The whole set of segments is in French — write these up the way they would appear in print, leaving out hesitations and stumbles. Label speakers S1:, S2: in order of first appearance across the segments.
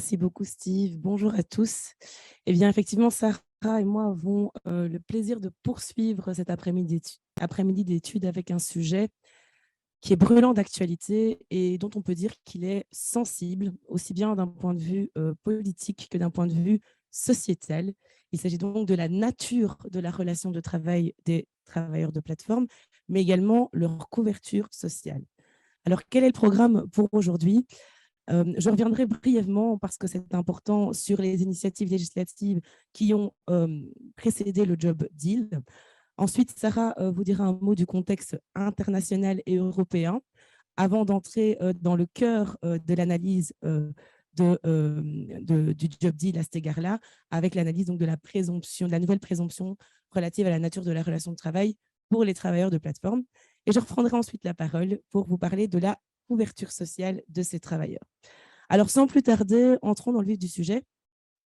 S1: Merci beaucoup, Steve. Bonjour à tous. Eh bien, effectivement, Sarah et moi avons le plaisir de poursuivre cet après-midi d'études avec un sujet qui est brûlant d'actualité et dont on peut dire qu'il est sensible, aussi bien d'un point de vue politique que d'un point de vue sociétal. Il s'agit donc de la nature de la relation de travail des travailleurs de plateforme, mais également leur couverture sociale. Alors, quel est le programme pour aujourd'hui? Je reviendrai brièvement, parce que c'est important, sur les initiatives législatives qui ont précédé le Job Deal. Ensuite, Sarah vous dira un mot du contexte international et européen avant d'entrer dans le cœur de l'analyse du Job Deal à cet égard-là, avec l'analyse de la présomption, de la nouvelle présomption relative à la nature de la relation de travail pour les travailleurs de plateforme. Et je reprendrai ensuite la parole pour vous parler de la couverture sociale de ces travailleurs. Alors, sans plus tarder, entrons dans le vif du sujet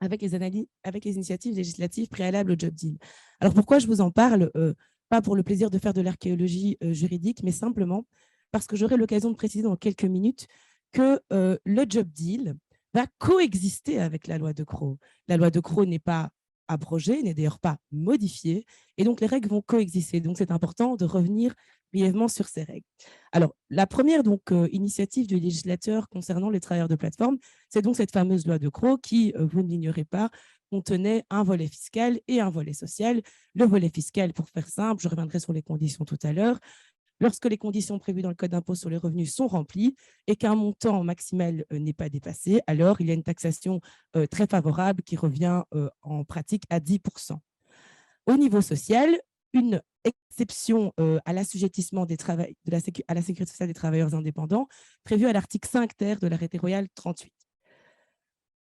S1: avec les initiatives législatives préalables au Job Deal. Alors, pourquoi je vous en parle? Pas pour le plaisir de faire de l'archéologie juridique, mais simplement parce que j'aurai l'occasion de préciser dans quelques minutes que le Job Deal va coexister avec la loi de Crot. La loi de Crot n'est pas abrogée, n'est d'ailleurs pas modifiée, et donc les règles vont coexister. Donc, c'est important de revenir brièvement sur ces règles. Alors, la première initiative du législateur concernant les travailleurs de plateforme, c'est donc cette fameuse loi de Crot qui, vous ne l'ignorez pas, contenait un volet fiscal et un volet social. Le volet fiscal, pour faire simple, je reviendrai sur les conditions tout à l'heure, lorsque les conditions prévues dans le code d'impôt sur les revenus sont remplies et qu'un montant maximal n'est pas dépassé, alors il y a une taxation très favorable qui revient en pratique à 10%. Au niveau social, une exception à l'assujettissement à la sécurité sociale des travailleurs indépendants prévue à l'article 5 ter de l'arrêté royal 38.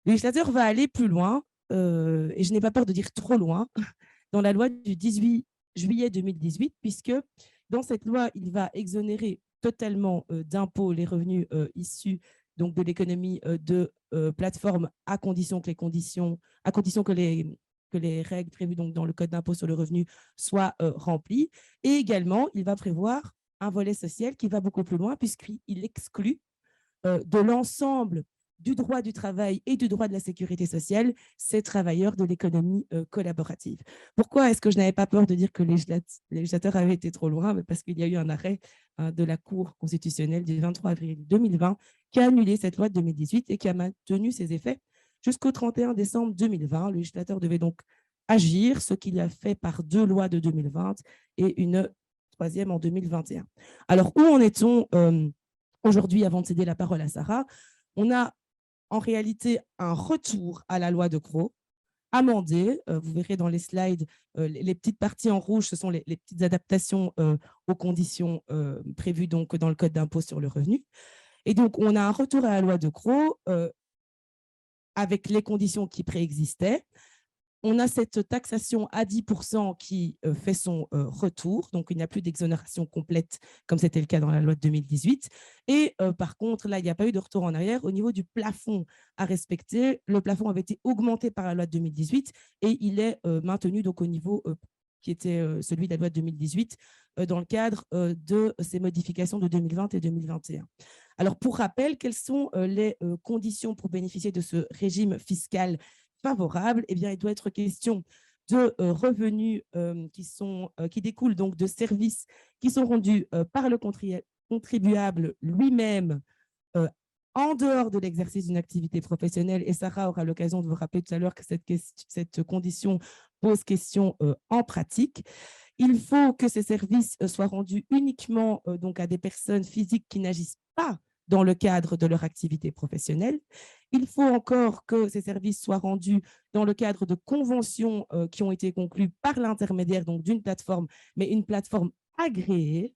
S1: Le législateur va aller plus loin, et je n'ai pas peur de dire trop loin, dans la loi du 18 juillet 2018, puisque dans cette loi, il va exonérer totalement d'impôts les revenus issus donc, de l'économie de plateforme à condition que les règles prévues donc, dans le code d'impôt sur le revenu soient remplies. Et également, il va prévoir un volet social qui va beaucoup plus loin, puisqu'il exclut de l'ensemble du droit du travail et du droit de la sécurité sociale, ces travailleurs de l'économie collaborative. Pourquoi est-ce que je n'avais pas peur de dire que le législateur avait été trop loin? Parce qu'il y a eu un arrêt de la Cour constitutionnelle du 23 avril 2020 qui a annulé cette loi de 2018 et qui a maintenu ses effets jusqu'au 31 décembre 2020. Le législateur devait donc agir, ce qu'il a fait par 2 lois de 2020 et une troisième en 2021. Alors, où en est-on aujourd'hui, avant de céder la parole à Sarah? On a en réalité un retour à la loi de Crot, amendée. Vous verrez dans les slides, les petites parties en rouge, ce sont les petites adaptations aux conditions prévues donc, dans le code d'impôt sur le revenu. Et donc, on a un retour à la loi de Crot avec les conditions qui préexistaient. On a cette taxation à 10% qui fait son retour, donc il n'y a plus d'exonération complète comme c'était le cas dans la loi de 2018. Et par contre, là, il n'y a pas eu de retour en arrière. Au niveau du plafond à respecter, le plafond avait été augmenté par la loi de 2018 et il est maintenu donc, au niveau qui était celui de la loi de 2018 dans le cadre de ces modifications de 2020 et 2021. Alors, pour rappel, quelles sont les conditions pour bénéficier de ce régime fiscal favorable? Eh bien, il doit être question de revenus qui découlent donc de services qui sont rendus par le contribuable lui-même en dehors de l'exercice d'une activité professionnelle. Et Sarah aura l'occasion de vous rappeler tout à l'heure que cette condition pose question en pratique. Il faut que ces services soient rendus uniquement donc à des personnes physiques qui n'agissent pas dans le cadre de leur activité professionnelle. Il faut encore que ces services soient rendus dans le cadre de conventions qui ont été conclues par l'intermédiaire d'une plateforme, mais une plateforme agréée.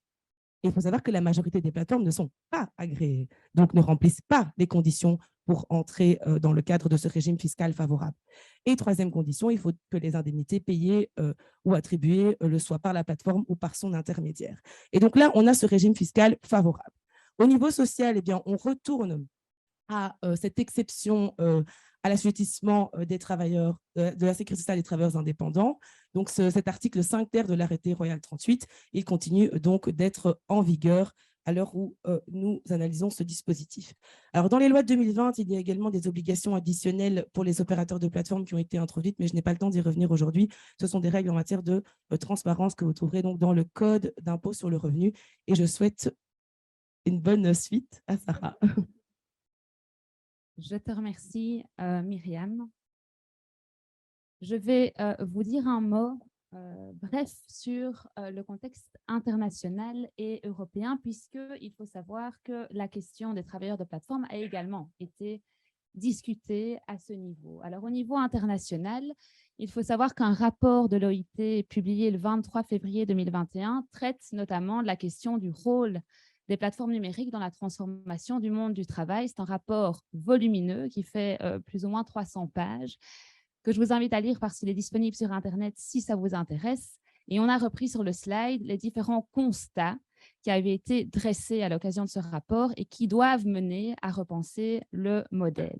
S1: Et il faut savoir que la majorité des plateformes ne sont pas agréées, donc ne remplissent pas les conditions pour entrer dans le cadre de ce régime fiscal favorable. Et troisième condition, il faut que les indemnités payées ou attribuées le soient par la plateforme ou par son intermédiaire. Et donc là, on a ce régime fiscal favorable. Au niveau social, eh bien, on retourne à cette exception à l'assujettissement des travailleurs, de la sécurité sociale des travailleurs indépendants. Donc, cet article 5 ter de l'arrêté royal 38, il continue donc d'être en vigueur à l'heure où nous analysons ce dispositif. Alors, dans les lois de 2020, il y a également des obligations additionnelles pour les opérateurs de plateforme qui ont été introduites, mais je n'ai pas le temps d'y revenir aujourd'hui. Ce sont des règles en matière de transparence que vous trouverez donc dans le Code d'impôt sur le revenu. Et je souhaite une bonne suite à Sarah.
S2: Je te remercie, Myriam. Je vais vous dire un mot bref sur le contexte international et européen, puisqu'il faut savoir que la question des travailleurs de plateforme a également été discutée à ce niveau. Alors, au niveau international, il faut savoir qu'un rapport de l'OIT publié le 23 février 2021 traite notamment de la question du rôle des plateformes numériques dans la transformation du monde du travail. C'est un rapport volumineux qui fait plus ou moins 300 pages, que je vous invite à lire parce qu'il est disponible sur Internet si ça vous intéresse. Et on a repris sur le slide les différents constats qui avaient été dressés à l'occasion de ce rapport et qui doivent mener à repenser le modèle.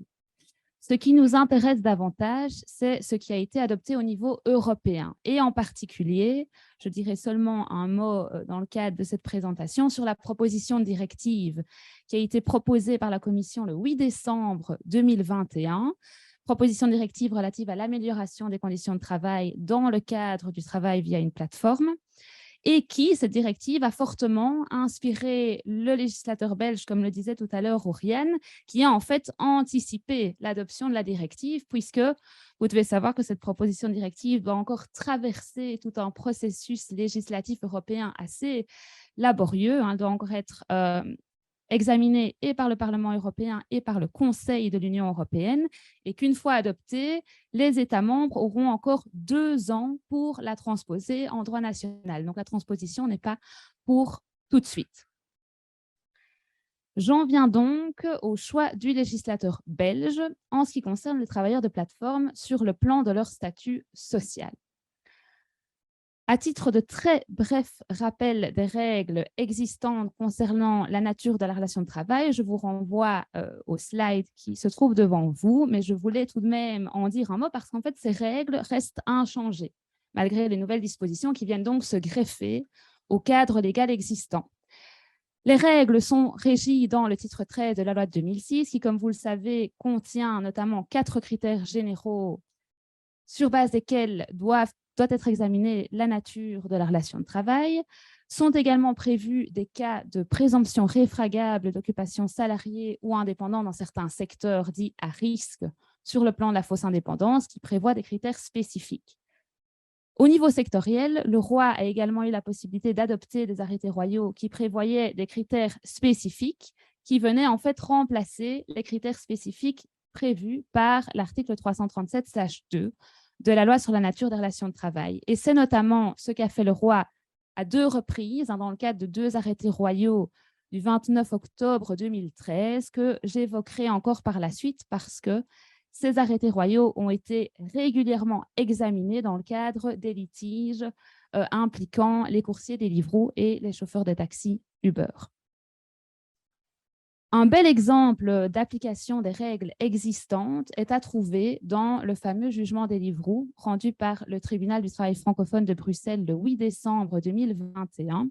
S2: Ce qui nous intéresse davantage, c'est ce qui a été adopté au niveau européen. Et en particulier, je dirais seulement un mot dans le cadre de cette présentation sur la proposition de directive qui a été proposée par la Commission le 8 décembre 2021, proposition de directive relative à l'amélioration des conditions de travail dans le cadre du travail via une plateforme, et qui, cette directive, a fortement inspiré le législateur belge, comme le disait tout à l'heure Oriane, qui a en fait anticipé l'adoption de la directive, puisque vous devez savoir que cette proposition de directive doit encore traverser tout un processus législatif européen assez laborieux, doit encore être examinée et par le Parlement européen et par le Conseil de l'Union européenne, et qu'une fois adoptée, les États membres auront encore 2 ans pour la transposer en droit national. Donc, la transposition n'est pas pour tout de suite. J'en viens donc au choix du législateur belge en ce qui concerne les travailleurs de plateforme sur le plan de leur statut social. À titre de très bref rappel des règles existantes concernant la nature de la relation de travail, je vous renvoie au slide qui se trouve devant vous, mais je voulais tout de même en dire un mot parce qu'en fait, ces règles restent inchangées, malgré les nouvelles dispositions qui viennent donc se greffer au cadre légal existant. Les règles sont régies dans le titre 13 de la loi de 2006, qui, comme vous le savez, contient notamment 4 critères généraux sur base desquels doit être examinée la nature de la relation de travail. Sont également prévus des cas de présomption réfragable d'occupation salariée ou indépendante dans certains secteurs dits à risque sur le plan de la fausse indépendance, qui prévoient des critères spécifiques. Au niveau sectoriel, le roi a également eu la possibilité d'adopter des arrêtés royaux qui prévoyaient des critères spécifiques qui venaient en fait remplacer les critères spécifiques prévus par l'article 337/2 de la loi sur la nature des relations de travail. Et c'est notamment ce qu'a fait le roi à 2 reprises, dans le cadre de 2 arrêtés royaux du 29 octobre 2013, que j'évoquerai encore par la suite parce que ces arrêtés royaux ont été régulièrement examinés dans le cadre des litiges impliquant les coursiers Deliveroo et les chauffeurs de taxi Uber. Un bel exemple d'application des règles existantes est à trouver dans le fameux jugement Deliveroo rendu par le tribunal du travail francophone de Bruxelles le 8 décembre 2021.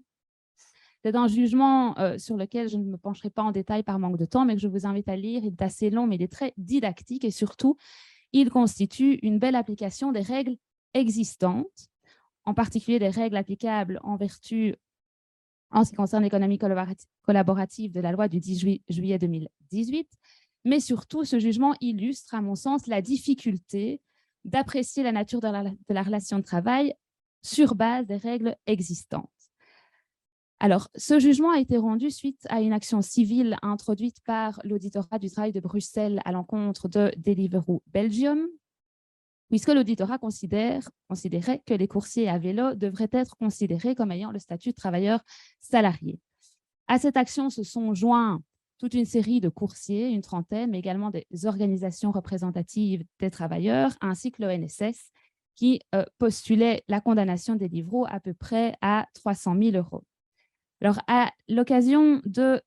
S2: C'est un jugement sur lequel je ne me pencherai pas en détail par manque de temps, mais que je vous invite à lire. Il est assez long, mais il est très didactique et surtout, il constitue une belle application des règles existantes, en particulier des règles applicables en vertu en ce qui concerne l'économie collaborative de la loi du 10 juillet 2018, mais surtout, ce jugement illustre, à mon sens, la difficulté d'apprécier la nature de la relation de travail sur base des règles existantes. Alors, ce jugement a été rendu suite à une action civile introduite par l'auditorat du travail de Bruxelles à l'encontre de Deliveroo Belgium, puisque l'auditorat considérait que les coursiers à vélo devraient être considérés comme ayant le statut de travailleur salarié. À cette action se sont joints toute une série de coursiers, une trentaine, mais également des organisations représentatives des travailleurs, ainsi que l'ONSS, qui postulait la condamnation des Deliveroo à peu près à 300 000 €. Alors, à l'occasion de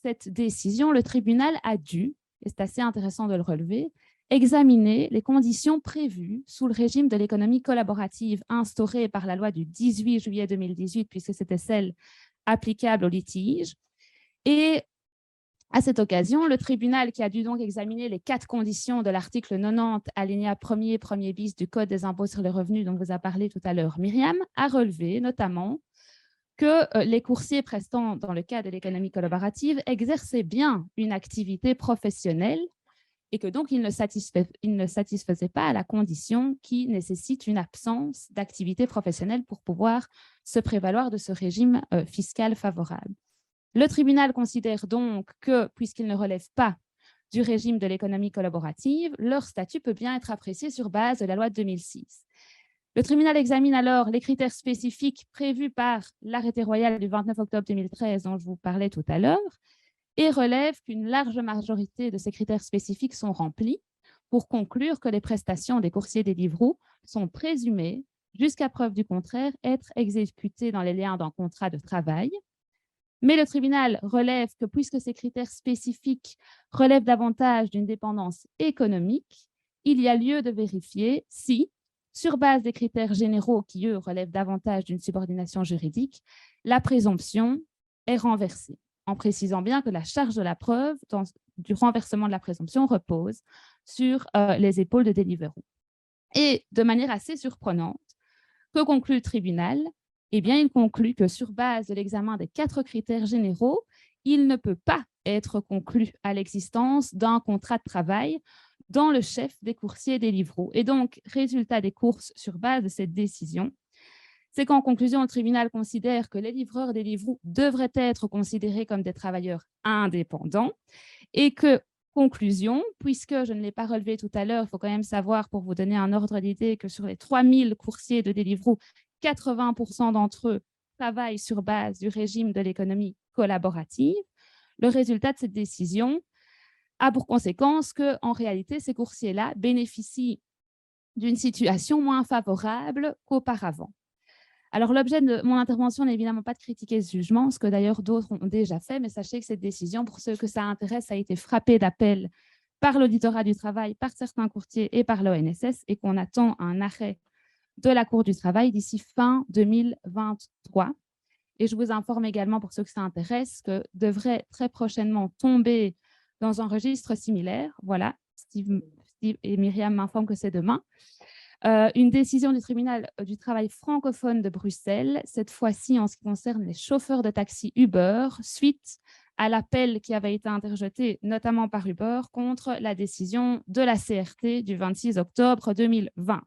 S2: cette décision, le tribunal a dû, et c'est assez intéressant de le relever, examiner les conditions prévues sous le régime de l'économie collaborative instaurée par la loi du 18 juillet 2018, puisque c'était celle applicables au litige. Et à cette occasion, le tribunal, qui a dû donc examiner les 4 conditions de l'article 90, alinéa 1er bis du Code des impôts sur les revenus dont vous a parlé tout à l'heure Myriam, a relevé notamment que les coursiers prestant dans le cadre de l'économie collaborative exerçaient bien une activité professionnelle et que donc ils ne satisfaisaient pas à la condition qui nécessite une absence d'activité professionnelle pour pouvoir se prévaloir de ce régime fiscal favorable. Le tribunal considère donc que, puisqu'ils ne relèvent pas du régime de l'économie collaborative, leur statut peut bien être apprécié sur base de la loi de 2006. Le tribunal examine alors les critères spécifiques prévus par l'arrêté royal du 29 octobre 2013 dont je vous parlais tout à l'heure et relève qu'une large majorité de ces critères spécifiques sont remplis pour conclure que les prestations des coursiers Deliveroo sont présumées, jusqu'à preuve du contraire, être exécutées dans les liens d'un contrat de travail. Mais le tribunal relève que puisque ces critères spécifiques relèvent davantage d'une dépendance économique, il y a lieu de vérifier si, sur base des critères généraux qui, eux, relèvent davantage d'une subordination juridique, la présomption est renversée, en précisant bien que la charge de la preuve du renversement de la présomption repose sur les épaules de Deliveroo. Et de manière assez surprenante, que conclut le tribunal ? Eh bien, il conclut que sur base de l'examen des 4 critères généraux, il ne peut pas être conclu à l'existence d'un contrat de travail dans le chef des coursiers Deliveroo. Et donc, résultat des courses sur base de cette décision, c'est qu'en conclusion, le tribunal considère que les livreurs Deliveroo devraient être considérés comme des travailleurs indépendants et que, conclusion, puisque je ne l'ai pas relevé tout à l'heure, il faut quand même savoir, pour vous donner un ordre d'idée, que sur les 3000 coursiers de Deliveroo, 80% d'entre eux travaillent sur base du régime de l'économie collaborative. Le résultat de cette décision a pour conséquence qu'en réalité, ces coursiers-là bénéficient d'une situation moins favorable qu'auparavant. Alors, l'objet de mon intervention n'est évidemment pas de critiquer ce jugement, ce que d'ailleurs d'autres ont déjà fait, mais sachez que cette décision, pour ceux que ça intéresse, a été frappée d'appel par l'auditorat du travail, par certains courtiers et par l'ONSS, et qu'on attend un arrêt de la Cour du travail d'ici fin 2023. Et je vous informe également, pour ceux que ça intéresse, que devrait très prochainement tomber dans un registre similaire. Voilà, Steve et Myriam m'informent que c'est demain. Une décision du tribunal du travail francophone de Bruxelles, cette fois-ci en ce qui concerne les chauffeurs de taxi Uber, suite à l'appel qui avait été interjeté notamment par Uber contre la décision de la CRT du 26 octobre 2020.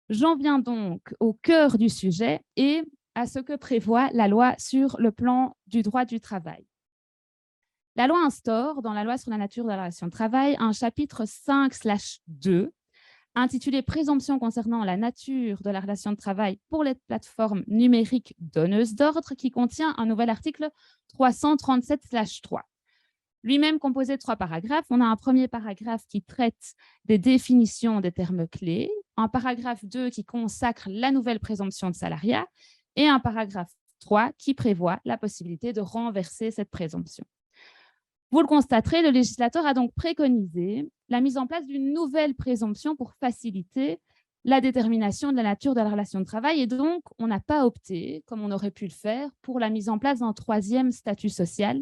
S2: J'en viens donc au cœur du sujet et à ce que prévoit la loi sur le plan du droit du travail. La loi instaure, dans la loi sur la nature de la relation de travail, un chapitre 5/2 intitulé « Présomption concernant la nature de la relation de travail pour les plateformes numériques donneuses d'ordre » qui contient un nouvel article 337/3. Lui-même composé de 3 paragraphes. On a un premier paragraphe qui traite des définitions des termes clés, un paragraphe 2 qui consacre la nouvelle présomption de salariat et un paragraphe 3 qui prévoit la possibilité de renverser cette présomption. Vous le constaterez, le législateur a donc préconisé la mise en place d'une nouvelle présomption pour faciliter la détermination de la nature de la relation de travail et donc on n'a pas opté, comme on aurait pu le faire, pour la mise en place d'un 3e statut social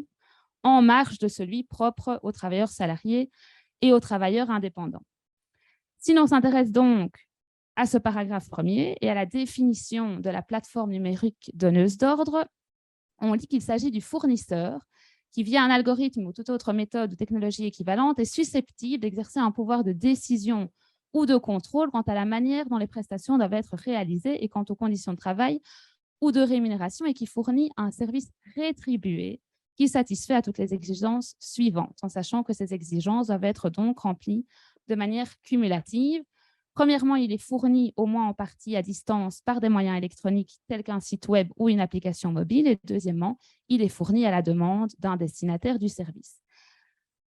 S2: en marge de celui propre aux travailleurs salariés et aux travailleurs indépendants. Si l'on s'intéresse donc à ce paragraphe premier et à la définition de la plateforme numérique donneuse d'ordre, on dit qu'il s'agit du fournisseur qui, via un algorithme ou toute autre méthode ou technologie équivalente, est susceptible d'exercer un pouvoir de décision ou de contrôle quant à la manière dont les prestations doivent être réalisées et quant aux conditions de travail ou de rémunération et qui fournit un service rétribué qui satisfait à toutes les exigences suivantes, en sachant que ces exigences doivent être donc remplies de manière cumulative. Premièrement, il est fourni au moins en partie à distance par des moyens électroniques tels qu'un site web ou une application mobile. Et deuxièmement, il est fourni à la demande d'un destinataire du service.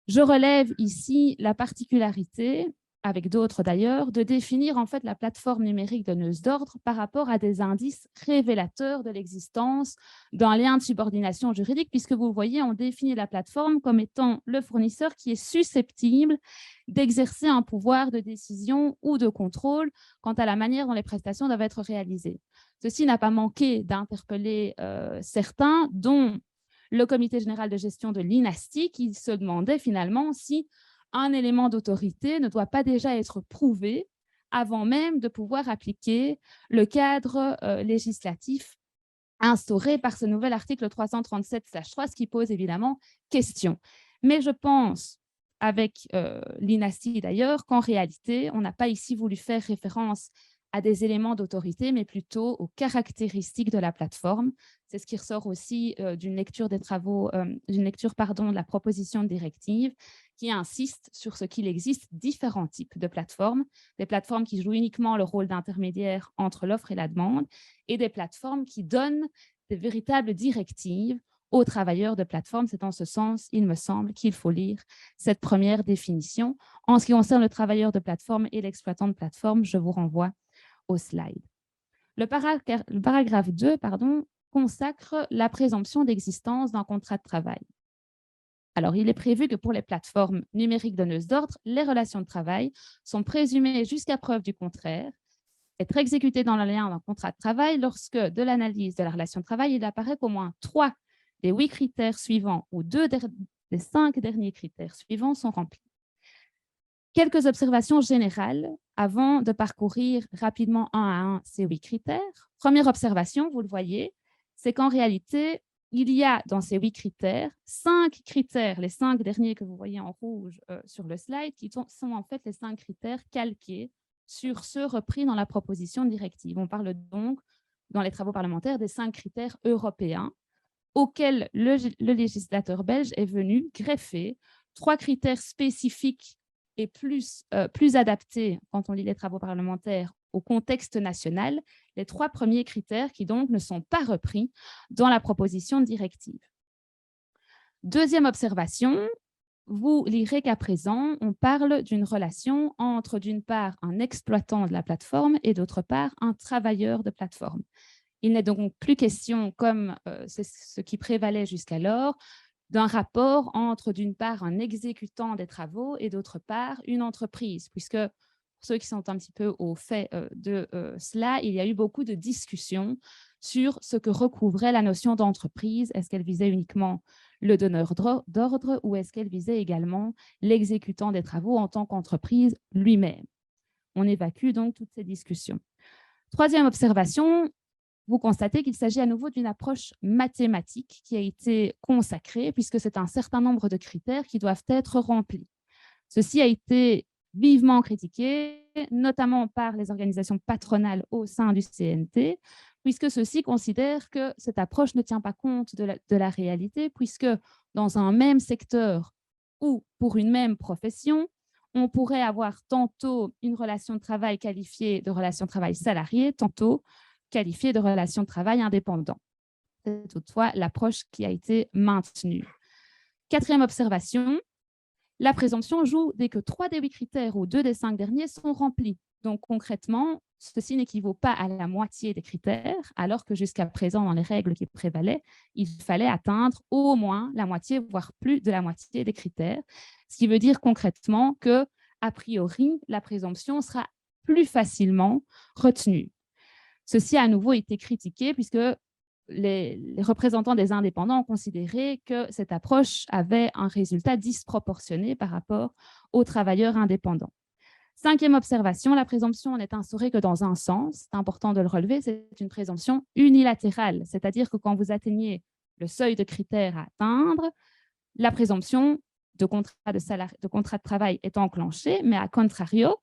S2: Je relève ici la particularité avec d'autres d'ailleurs, de définir en fait la plateforme numérique donneuse d'ordre par rapport à des indices révélateurs de l'existence d'un lien de subordination juridique, puisque vous voyez, on définit la plateforme comme étant le fournisseur qui est susceptible d'exercer un pouvoir de décision ou de contrôle quant à la manière dont les prestations doivent être réalisées. Ceci n'a pas manqué d'interpeller certains, dont le comité général de gestion de l'INASTI, qui se demandait finalement si un élément d'autorité ne doit pas déjà être prouvé avant même de pouvoir appliquer le cadre législatif instauré par ce nouvel article 337/3, ce qui pose évidemment question. Mais je pense, avec l'INASTI d'ailleurs, qu'en réalité, on n'a pas ici voulu faire référence à des éléments d'autorité, mais plutôt aux caractéristiques de la plateforme. C'est ce qui ressort aussi d'une lecture des travaux, de la proposition de directive, qui insiste sur ce qu'il existe différents types de plateformes, des plateformes qui jouent uniquement le rôle d'intermédiaire entre l'offre et la demande, et des plateformes qui donnent des véritables directives aux travailleurs de plateforme. C'est en ce sens, il me semble, qu'il faut lire cette première définition. En ce qui concerne le travailleur de plateforme et l'exploitant de plateforme, je vous renvoie au slide. Le paragraphe 2 consacre la présomption d'existence d'un contrat de travail. Alors, il est prévu que pour les plateformes numériques donneuses d'ordre, les relations de travail sont présumées jusqu'à preuve du contraire, être exécutées dans le lien d'un contrat de travail lorsque, de l'analyse de la relation de travail, il apparaît qu'au moins 3 des 8 critères suivants ou 2 des 5 derniers critères suivants sont remplis. Quelques observations générales avant de parcourir rapidement un à un ces 8 critères. Première observation, vous le voyez, c'est qu'en réalité, il y a dans ces 8 critères, 5 critères, les 5 derniers que vous voyez en rouge sur le slide, qui sont en fait les 5 critères calqués sur ceux repris dans la proposition de directive. On parle donc, dans les travaux parlementaires, des 5 critères européens auxquels le législateur belge est venu greffer 3 critères spécifiques et plus adaptés, quand on lit les travaux parlementaires, au contexte national, les 3 premiers critères qui donc ne sont pas repris dans la proposition de directive. Deuxième observation, vous lirez qu'à présent, on parle d'une relation entre, d'une part, un exploitant de la plateforme et, d'autre part, un travailleur de plateforme. Il n'est donc plus question, comme c'est ce qui prévalait jusqu'alors, d'un rapport entre, d'une part, un exécutant des travaux et, d'autre part, une entreprise, puisque pour ceux qui sont un petit peu au fait de cela, il y a eu beaucoup de discussions sur ce que recouvrait la notion d'entreprise. Est-ce qu'elle visait uniquement le donneur d'ordre ou est-ce qu'elle visait également l'exécutant des travaux en tant qu'entreprise lui-même? On évacue donc toutes ces discussions. Troisième observation, vous constatez qu'il s'agit à nouveau d'une approche mathématique qui a été consacrée puisque c'est un certain nombre de critères qui doivent être remplis. Ceci a été vivement critiqué, notamment par les organisations patronales au sein du CNT, puisque ceux-ci considèrent que cette approche ne tient pas compte de la réalité, puisque dans un même secteur ou pour une même profession, on pourrait avoir tantôt une relation de travail qualifiée de relation de travail salariée, tantôt qualifiée de relation de travail indépendant. C'est toutefois l'approche qui a été maintenue. Quatrième observation, la présomption joue dès que 3 des 8 critères ou 2 des 5 derniers sont remplis. Donc concrètement, ceci n'équivaut pas à la moitié des critères, alors que jusqu'à présent, dans les règles qui prévalaient, il fallait atteindre au moins la moitié, voire plus de la moitié des critères, ce qui veut dire concrètement que, a priori, la présomption sera plus facilement retenue. Ceci a à nouveau été critiqué puisque les représentants des indépendants ont considéré que cette approche avait un résultat disproportionné par rapport aux travailleurs indépendants. Cinquième observation, la présomption n'est instaurée que dans un sens. C'est important de le relever, c'est une présomption unilatérale, c'est-à-dire que quand vous atteignez le seuil de critères à atteindre, la présomption de contrat de travail est enclenchée, mais à contrario,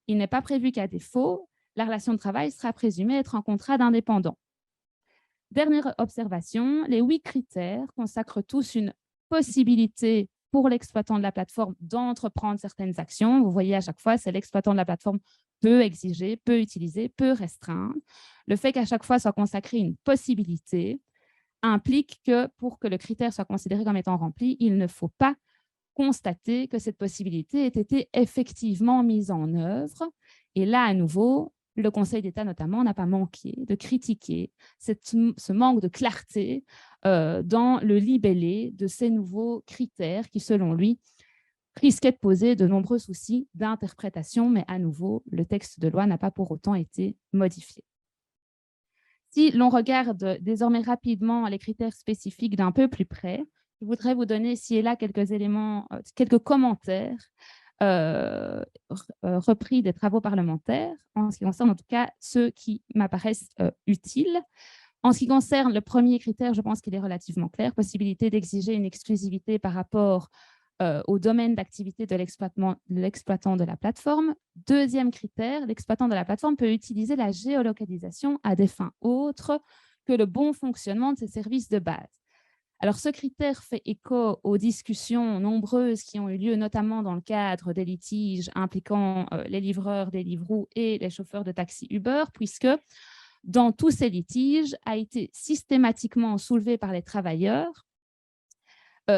S2: il n'est pas prévu qu'à défaut, la relation de travail sera présumée être un contrat d'indépendant. Dernière observation, les 8 critères consacrent tous une possibilité pour l'exploitant de la plateforme d'entreprendre certaines actions. Vous voyez à chaque fois, c'est l'exploitant de la plateforme peut exiger, peut utiliser, peut restreindre. Le fait qu'à chaque fois soit consacrée une possibilité implique que pour que le critère soit considéré comme étant rempli, il ne faut pas constater que cette possibilité ait été effectivement mise en œuvre. Et là, à nouveau, le Conseil d'État notamment n'a pas manqué de critiquer ce manque de clarté dans le libellé de ces nouveaux critères qui, selon lui, risquaient de poser de nombreux soucis d'interprétation, mais à nouveau, le texte de loi n'a pas pour autant été modifié. Si l'on regarde désormais rapidement les critères spécifiques d'un peu plus près, je voudrais vous donner ici et là quelques éléments, quelques commentaires repris des travaux parlementaires, en ce qui concerne en tout cas ceux qui m'apparaissent utiles. En ce qui concerne le premier critère, je pense qu'il est relativement clair, possibilité d'exiger une exclusivité par rapport au domaine d'activité de l'exploitant de la plateforme. Deuxième critère, l'exploitant de la plateforme peut utiliser la géolocalisation à des fins autres que le bon fonctionnement de ses services de base. Alors, ce critère fait écho aux discussions nombreuses qui ont eu lieu, notamment dans le cadre des litiges impliquant les livreurs des livres et les chauffeurs de taxi Uber, puisque dans tous ces litiges a été systématiquement soulevé par les travailleurs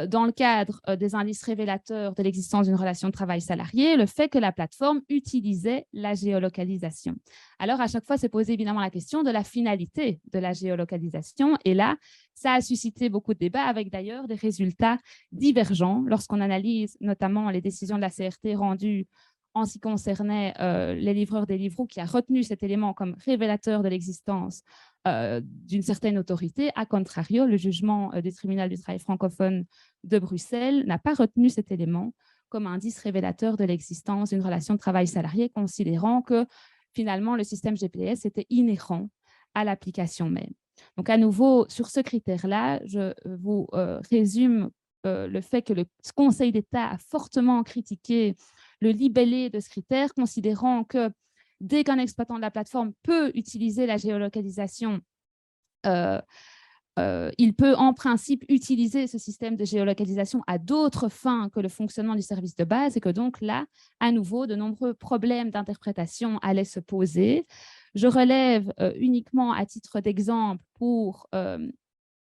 S2: dans le cadre des indices révélateurs de l'existence d'une relation de travail salarié, le fait que la plateforme utilisait la géolocalisation. Alors, à chaque fois, s'est posé évidemment la question de la finalité de la géolocalisation. Et là, ça a suscité beaucoup de débats avec d'ailleurs des résultats divergents lorsqu'on analyse notamment les décisions de la CRT rendues en ce qui concernait les livreurs des livres, qui a retenu cet élément comme révélateur de l'existence d'une certaine autorité. A contrario, le jugement du tribunal du travail francophone de Bruxelles n'a pas retenu cet élément comme indice révélateur de l'existence d'une relation de travail salarié, considérant que finalement le système GPS était inhérent à l'application même. Donc à nouveau, sur ce critère-là, je vous résume le fait que le Conseil d'État a fortement critiqué le libellé de ce critère, considérant que dès qu'un exploitant de la plateforme peut utiliser la géolocalisation, il peut en principe utiliser ce système de géolocalisation à d'autres fins que le fonctionnement du service de base et que donc là, à nouveau, de nombreux problèmes d'interprétation allaient se poser. Je relève uniquement à titre d'exemple pour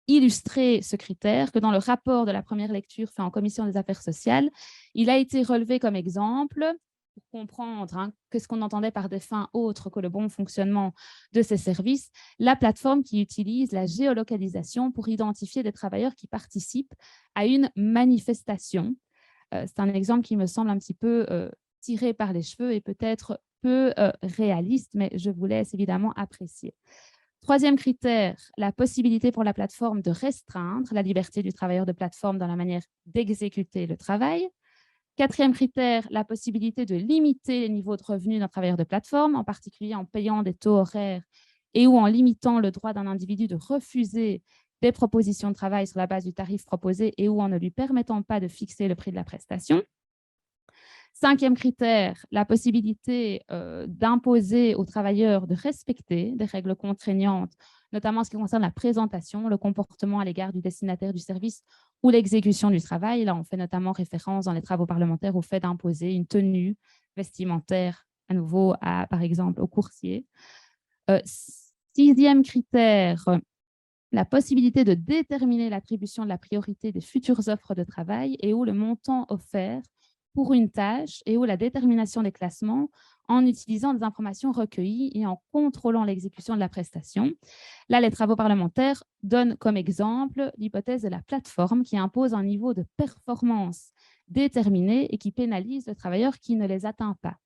S2: illustrer ce critère que dans le rapport de la première lecture fait en commission des affaires sociales, il a été relevé comme exemple pour comprendre qu'est-ce qu'on entendait par des fins autres que le bon fonctionnement de ces services, la plateforme qui utilise la géolocalisation pour identifier des travailleurs qui participent à une manifestation. C'est un exemple qui me semble un petit peu tiré par les cheveux et peut-être peu réaliste, mais je vous laisse évidemment apprécier. Troisième critère, la possibilité pour la plateforme de restreindre la liberté du travailleur de plateforme dans la manière d'exécuter le travail. Quatrième critère, la possibilité de limiter les niveaux de revenus d'un travailleur de plateforme, en particulier en payant des taux horaires et ou en limitant le droit d'un individu de refuser des propositions de travail sur la base du tarif proposé et ou en ne lui permettant pas de fixer le prix de la prestation. Cinquième critère, la possibilité d'imposer aux travailleurs de respecter des règles contraignantes, notamment en ce qui concerne la présentation, le comportement à l'égard du destinataire du service ou l'exécution du travail. Là, on fait notamment référence dans les travaux parlementaires au fait d'imposer une tenue vestimentaire, à nouveau, par exemple, aux coursiers. Sixième critère, la possibilité de déterminer l'attribution de la priorité des futures offres de travail et où le montant offert pour une tâche et où la détermination des classements en utilisant des informations recueillies et en contrôlant l'exécution de la prestation. Là, les travaux parlementaires donnent comme exemple l'hypothèse de la plateforme qui impose un niveau de performance déterminé et qui pénalise le travailleur qui ne les atteint pas.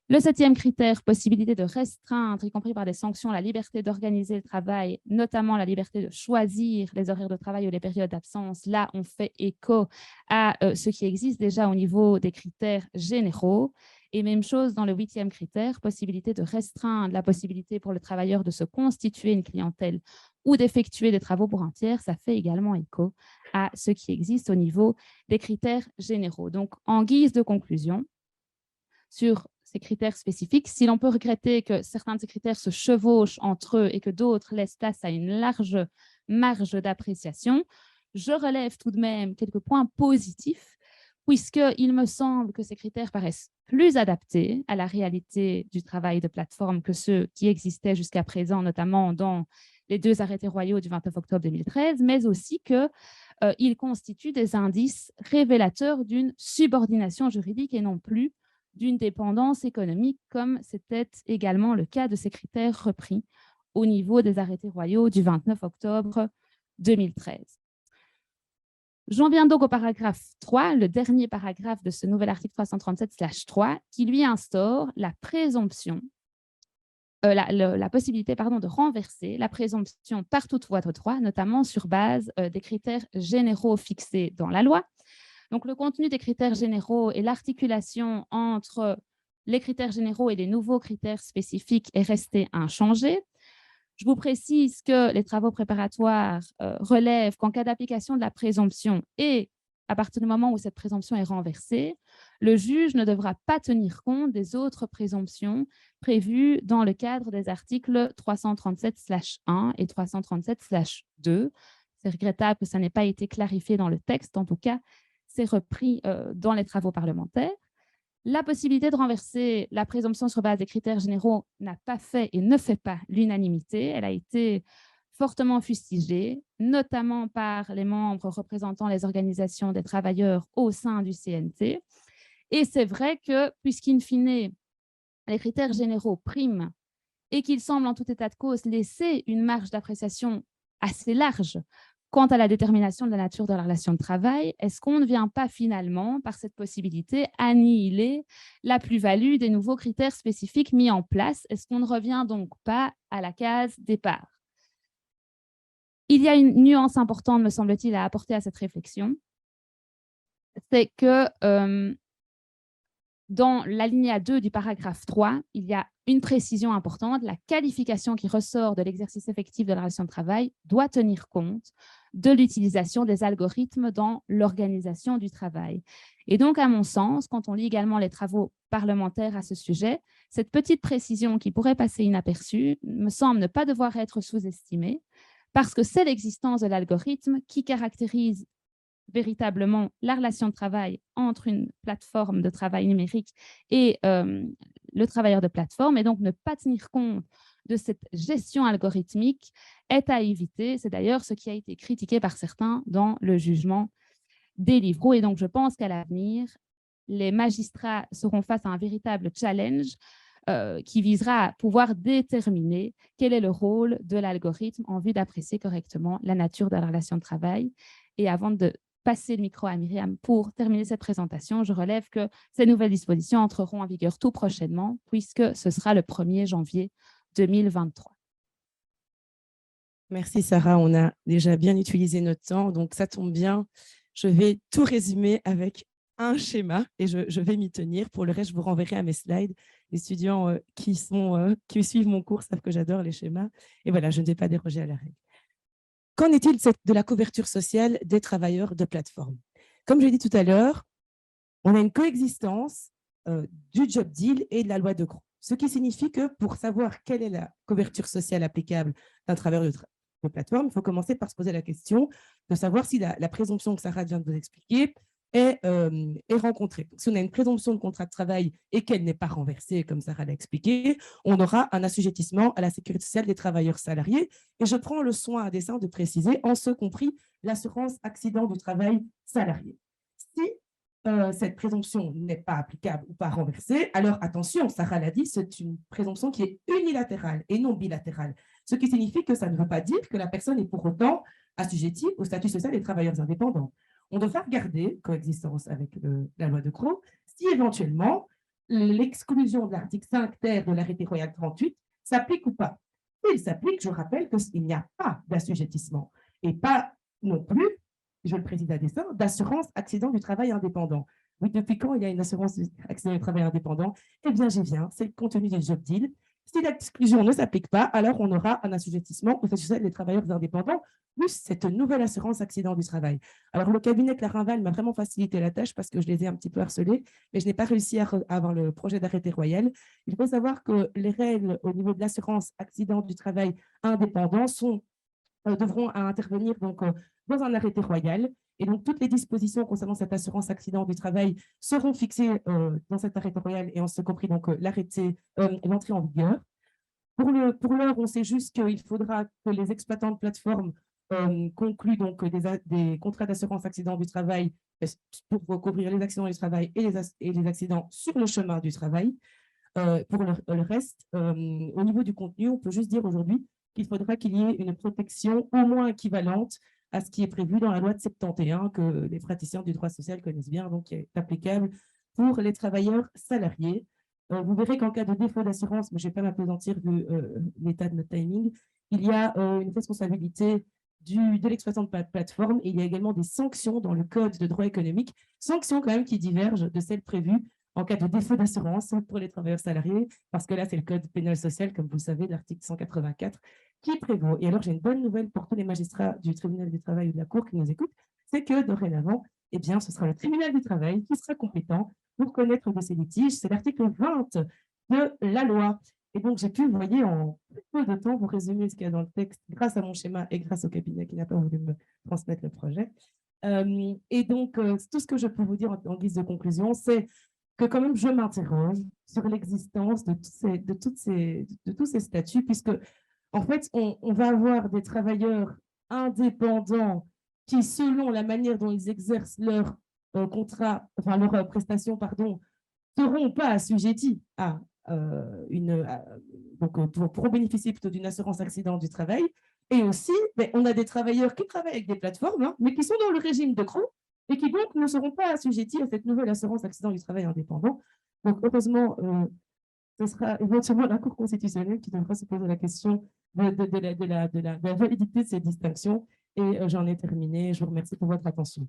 S2: Le septième critère, possibilité de restreindre, y compris par des sanctions, la liberté d'organiser le travail, notamment la liberté de choisir les horaires de travail ou les périodes d'absence. Là, on fait écho à ce qui existe déjà au niveau des critères généraux. Et même chose dans le huitième critère, possibilité de restreindre la possibilité pour le travailleur de se constituer une clientèle ou d'effectuer des travaux pour un tiers. Ça fait également écho à ce qui existe au niveau des critères généraux. Donc, en guise de conclusion, sur ces critères spécifiques, si l'on peut regretter que certains de ces critères se chevauchent entre eux et que d'autres laissent place à une large marge d'appréciation, je relève tout de même quelques points positifs, puisqu'il me semble que ces critères paraissent plus adaptés à la réalité du travail de plateforme que ceux qui existaient jusqu'à présent, notamment dans les deux arrêtés royaux du 29 octobre 2013, mais aussi que ils constituent des indices révélateurs d'une subordination juridique et non plus d'une dépendance économique, comme c'était également le cas de ces critères repris au niveau des arrêtés royaux du 29 octobre 2013. J'en viens donc au paragraphe 3, le dernier paragraphe de ce nouvel article 337/3, qui lui instaure la présomption, la possibilité de renverser la présomption par toute voie de droit, notamment sur base des critères généraux fixés dans la loi. Donc, le contenu des critères généraux et l'articulation entre les critères généraux et les nouveaux critères spécifiques est resté inchangé. Je vous précise que les travaux préparatoires relèvent qu'en cas d'application de la présomption et à partir du moment où cette présomption est renversée, le juge ne devra pas tenir compte des autres présomptions prévues dans le cadre des articles 337/1 et 337/2. C'est regrettable que ça n'ait pas été clarifié dans le texte. En tout cas, c'est repris dans les travaux parlementaires. La possibilité de renverser la présomption sur base des critères généraux n'a pas fait et ne fait pas l'unanimité. Elle a été fortement fustigée, notamment par les membres représentant les organisations des travailleurs au sein du CNT. Et c'est vrai que, puisqu'in fine, les critères généraux priment et qu'ils semblent en tout état de cause laisser une marge d'appréciation assez large quant à la détermination de la nature de la relation de travail, est-ce qu'on ne vient pas finalement, par cette possibilité, annihiler la plus-value des nouveaux critères spécifiques mis en place? Est-ce qu'on ne revient donc pas à la case départ? Il y a une nuance importante, me semble-t-il, à apporter à cette réflexion. C'est que dans l'alinéa 2 du paragraphe 3, il y a une précision importante. La qualification qui ressort de l'exercice effectif de la relation de travail doit tenir compte de l'utilisation des algorithmes dans l'organisation du travail. Et donc, à mon sens, quand on lit également les travaux parlementaires à ce sujet, cette petite précision qui pourrait passer inaperçue me semble ne pas devoir être sous-estimée parce que c'est l'existence de l'algorithme qui caractérise véritablement la relation de travail entre une plateforme de travail numérique et le travailleur de plateforme, et donc ne pas tenir compte de cette gestion algorithmique est à éviter. C'est d'ailleurs ce qui a été critiqué par certains dans le jugement Deliveroo. Et donc, je pense qu'à l'avenir, les magistrats seront face à un véritable challenge qui visera à pouvoir déterminer quel est le rôle de l'algorithme en vue d'apprécier correctement la nature de la relation de travail. Et avant de passer le micro à Myriam pour terminer cette présentation, je relève que ces nouvelles dispositions entreront en vigueur tout prochainement, puisque ce sera le 1er janvier 2023.
S1: Merci Sarah, on a déjà bien utilisé notre temps, donc ça tombe bien. Je vais tout résumer avec un schéma et je vais m'y tenir. Pour le reste, je vous renverrai à mes slides. Les étudiants qui suivent mon cours savent que j'adore les schémas. Et voilà, je ne vais pas déroger à la règle. Qu'en est-il de la couverture sociale des travailleurs de plateforme? Comme je l'ai dit tout à l'heure, on a une coexistence du job deal et de la loi de Gros. Ce qui signifie que pour savoir quelle est la couverture sociale applicable d'un travailleur de plateforme, il faut commencer par se poser la question de savoir si la présomption que Sarah vient de vous expliquer est rencontrée. Donc, si on a une présomption de contrat de travail et qu'elle n'est pas renversée, comme Sarah l'a expliqué, on aura un assujettissement à la sécurité sociale des travailleurs salariés. Et je prends le soin à dessein de préciser, en ce compris, l'assurance accident du travail salarié. Si cette présomption n'est pas applicable ou pas renversée, alors attention, Sarah l'a dit, c'est une présomption qui est unilatérale et non bilatérale, ce qui signifie que ça ne veut pas dire que la personne est pour autant assujettie au statut social des travailleurs indépendants. On devra regarder, coexistence avec la loi de Gros, si éventuellement l'exclusion de l'article 5 ter de l'arrêté royal 38 s'applique ou pas. Il s'applique, je rappelle qu'il n'y a pas d'assujettissement et pas non plus, je le précise à dessein, d'assurance accident du travail indépendant. Oui, depuis quand il y a une assurance accident du travail indépendant? Eh bien, j'y viens, c'est le contenu du job deal. Si l'exclusion ne s'applique pas, alors on aura un assujettissement au statut social des travailleurs indépendants, plus cette nouvelle assurance accident du travail. Alors, le cabinet Clarinval m'a vraiment facilité la tâche parce que je les ai un petit peu harcelés, mais je n'ai pas réussi à avoir le projet d'arrêté royal. Il faut savoir que les règles au niveau de l'assurance accident du travail indépendant devront intervenir donc, dans un arrêté royal. Et donc, toutes les dispositions concernant cette assurance accident du travail seront fixées dans cet arrêté royal et en ce compris donc l'entrée en vigueur. Pour l'heure, on sait juste qu'il faudra que les exploitants de plateformes conclut donc des contrats d'assurance accident du travail pour couvrir les accidents du travail et les accidents sur le chemin du travail. Pour le reste, au niveau du contenu, on peut juste dire aujourd'hui qu'il faudra qu'il y ait une protection au moins équivalente à ce qui est prévu dans la loi de 71, que les praticiens du droit social connaissent bien, donc qui est applicable pour les travailleurs salariés. Vous verrez qu'en cas de défaut d'assurance, mais je ne vais pas m'appesantir vu l'état de notre timing, il y a une responsabilité de l'exploitant de plateforme et il y a également des sanctions dans le code de droit économique, sanctions quand même qui divergent de celles prévues en cas de défaut d'assurance pour les travailleurs salariés, parce que là, c'est le code pénal social, comme vous le savez, l'article 184, qui prévaut. Et alors, j'ai une bonne nouvelle pour tous les magistrats du tribunal du travail ou de la Cour qui nous écoutent, c'est que dorénavant, eh bien, ce sera le tribunal du travail qui sera compétent pour connaître de ces litiges. C'est l'article 20 de la loi. Et donc, j'ai pu, vous voyez, en peu de temps, vous résumer ce qu'il y a dans le texte grâce à mon schéma et grâce au cabinet qui n'a pas voulu me transmettre le projet. Et donc, tout ce que je peux vous dire en guise de conclusion, c'est que quand même je m'interroge sur l'existence de tous ces statuts, puisque en fait, on va avoir des travailleurs indépendants qui, selon la manière dont ils exercent leur contrat, enfin leur prestation, pardon, seront pas assujettis à pour bénéficier plutôt d'une assurance accident du travail. Et aussi, on a des travailleurs qui travaillent avec des plateformes, hein, mais qui sont dans le régime de CRO et qui donc ne seront pas assujettis à cette nouvelle assurance accident du travail indépendant. Donc, heureusement, ce sera éventuellement la Cour constitutionnelle qui devra se poser la question de la validité de ces distinctions. Et j'en ai terminé. Je vous remercie pour votre attention.